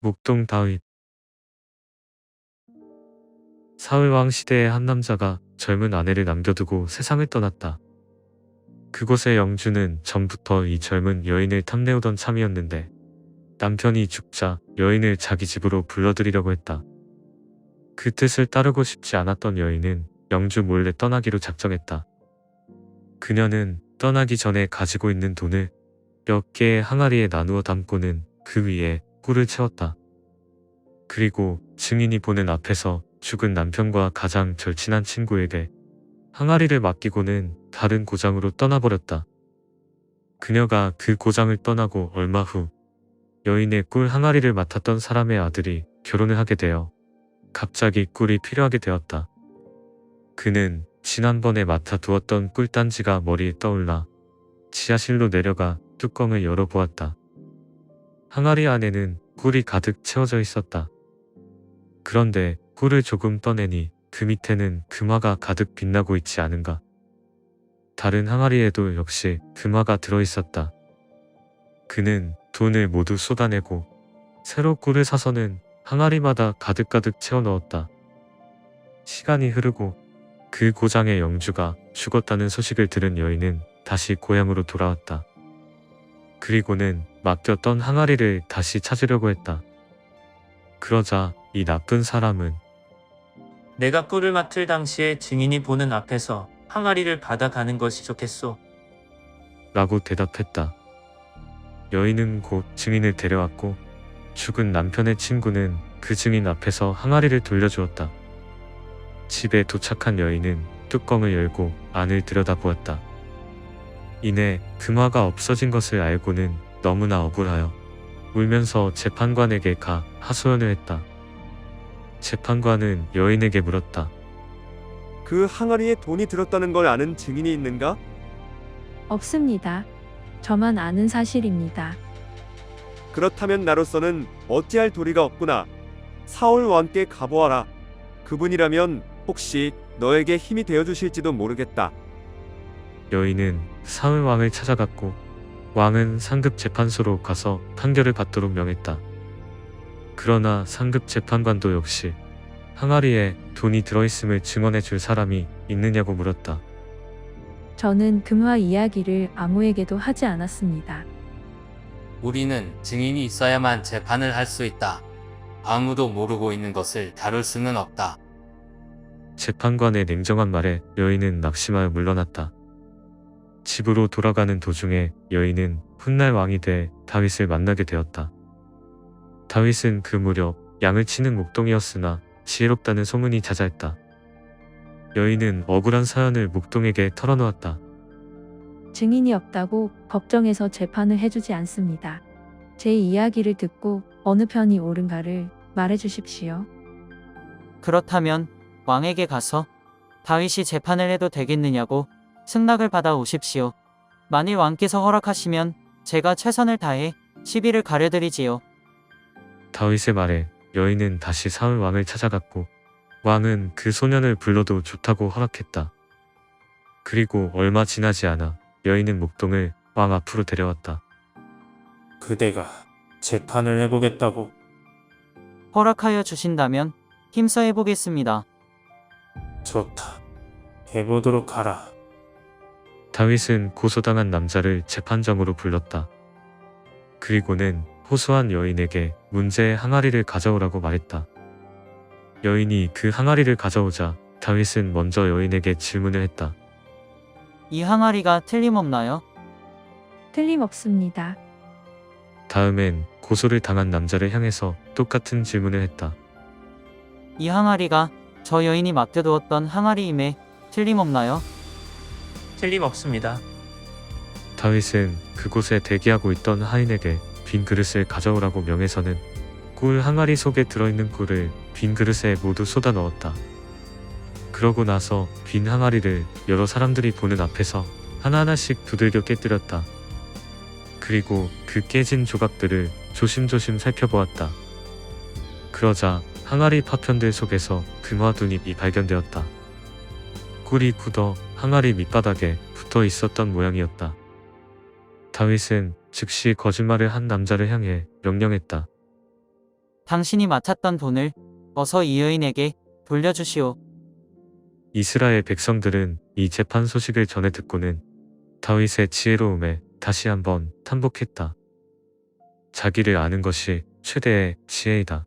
목동 다윗. 사울왕 시대의 한 남자가 젊은 아내를 남겨두고 세상을 떠났다. 그곳의 영주는 전부터 이 젊은 여인을 탐내오던 참이었는데 남편이 죽자 여인을 자기 집으로 불러들이려고 했다. 그 뜻을 따르고 싶지 않았던 여인은 영주 몰래 떠나기로 작정했다. 그녀는 떠나기 전에 가지고 있는 돈을 몇 개의 항아리에 나누어 담고는 그 위에 꿀을 채웠다. 그리고 증인이 보는 앞에서 죽은 남편과 가장 절친한 친구에게 항아리를 맡기고는 다른 고장으로 떠나버렸다. 그녀가 그 고장을 떠나고 얼마 후 여인의 꿀 항아리를 맡았던 사람의 아들이 결혼을 하게 되어 갑자기 꿀이 필요하게 되었다. 그는 지난번에 맡아두었던 꿀단지가 머리에 떠올라 지하실로 내려가 뚜껑을 열어보았다. 항아리 안에는 꿀이 가득 채워져 있었다. 그런데 꿀을 조금 떠내니 그 밑에는 금화가 가득 빛나고 있지 않은가. 다른 항아리에도 역시 금화가 들어있었다. 그는 돈을 모두 쏟아내고 새로 꿀을 사서는 항아리마다 가득가득 채워 넣었다. 시간이 흐르고 그 고장의 영주가 죽었다는 소식을 들은 여인은 다시 고향으로 돌아왔다. 그리고는 맡겼던 항아리를 다시 찾으려고 했다. 그러자 이 나쁜 사람은 내가 꿀을 맡을 당시에 증인이 보는 앞에서 항아리를 받아가는 것이 좋겠소. 라고 대답했다. 여인은 곧 증인을 데려왔고 죽은 남편의 친구는 그 증인 앞에서 항아리를 돌려주었다. 집에 도착한 여인은 뚜껑을 열고 안을 들여다보았다. 이내 금화가 없어진 것을 알고는 너무나 억울하여 울면서 재판관에게 가 하소연을 했다. 재판관은 여인에게 물었다. 그 항아리에 돈이 들었다는 걸 아는 증인이 있는가? 없습니다. 저만 아는 사실입니다. 그렇다면 나로서는 어찌할 도리가 없구나. 사울 왕께 가보아라. 그분이라면 혹시 너에게 힘이 되어주실지도 모르겠다. 여인은 사울 왕을 찾아갔고 왕은 상급 재판소로 가서 판결을 받도록 명했다. 그러나 상급 재판관도 역시 항아리에 돈이 들어있음을 증언해 줄 사람이 있느냐고 물었다. 저는 금화 이야기를 아무에게도 하지 않았습니다. 우리는 증인이 있어야만 재판을 할 수 있다. 아무도 모르고 있는 것을 다룰 수는 없다. 재판관의 냉정한 말에 여인은 낙심하여 물러났다. 집으로 돌아가는 도중에 여인은 훗날 왕이 돼 다윗을 만나게 되었다. 다윗은 그 무렵 양을 치는 목동이었으나 지혜롭다는 소문이 자자했다. 여인은 억울한 사연을 목동에게 털어놓았다. 증인이 없다고 걱정해서 재판을 해주지 않습니다. 제 이야기를 듣고 어느 편이 옳은가를 말해주십시오. 그렇다면 왕에게 가서 다윗이 재판을 해도 되겠느냐고 승낙을 받아 오십시오. 만일 왕께서 허락하시면 제가 최선을 다해 시비를 가려드리지요. 다윗의 말에 여인은 다시 사울 왕을 찾아갔고 왕은 그 소년을 불러도 좋다고 허락했다. 그리고 얼마 지나지 않아 여인은 목동을 왕 앞으로 데려왔다. 그대가 재판을 해보겠다고. 허락하여 주신다면 힘써 해보겠습니다. 좋다. 해보도록 하라. 다윗은 고소당한 남자를 재판정으로 불렀다. 그리고는 호소한 여인에게 문제의 항아리를 가져오라고 말했다. 여인이 그 항아리를 가져오자 다윗은 먼저 여인에게 질문을 했다. 이 항아리가 틀림없나요? 틀림없습니다. 다음엔 고소를 당한 남자를 향해서 똑같은 질문을 했다. 이 항아리가 저 여인이 맡겨두었던 항아리임에 틀림없나요? 틀림없습니다. 다윗은 그곳에 대기하고 있던 하인에게 빈 그릇을 가져오라고 명해서는 꿀 항아리 속에 들어있는 꿀을 빈 그릇에 모두 쏟아 넣었다. 그러고 나서 빈 항아리를 여러 사람들이 보는 앞에서 하나하나씩 두들겨 깨뜨렸다. 그리고 그 깨진 조각들을 조심조심 살펴보았다. 그러자 항아리 파편들 속에서 금화두잎이 발견되었다. 꿀이 굳어 항아리 밑바닥에 붙어 있었던 모양이었다. 다윗은 즉시 거짓말을 한 남자를 향해 명령했다. 당신이 맡았던 돈을 어서 이 여인에게 돌려주시오. 이스라엘 백성들은 이 재판 소식을 전해 듣고는 다윗의 지혜로움에 다시 한번 탄복했다. 자기를 아는 것이 최대의 지혜이다.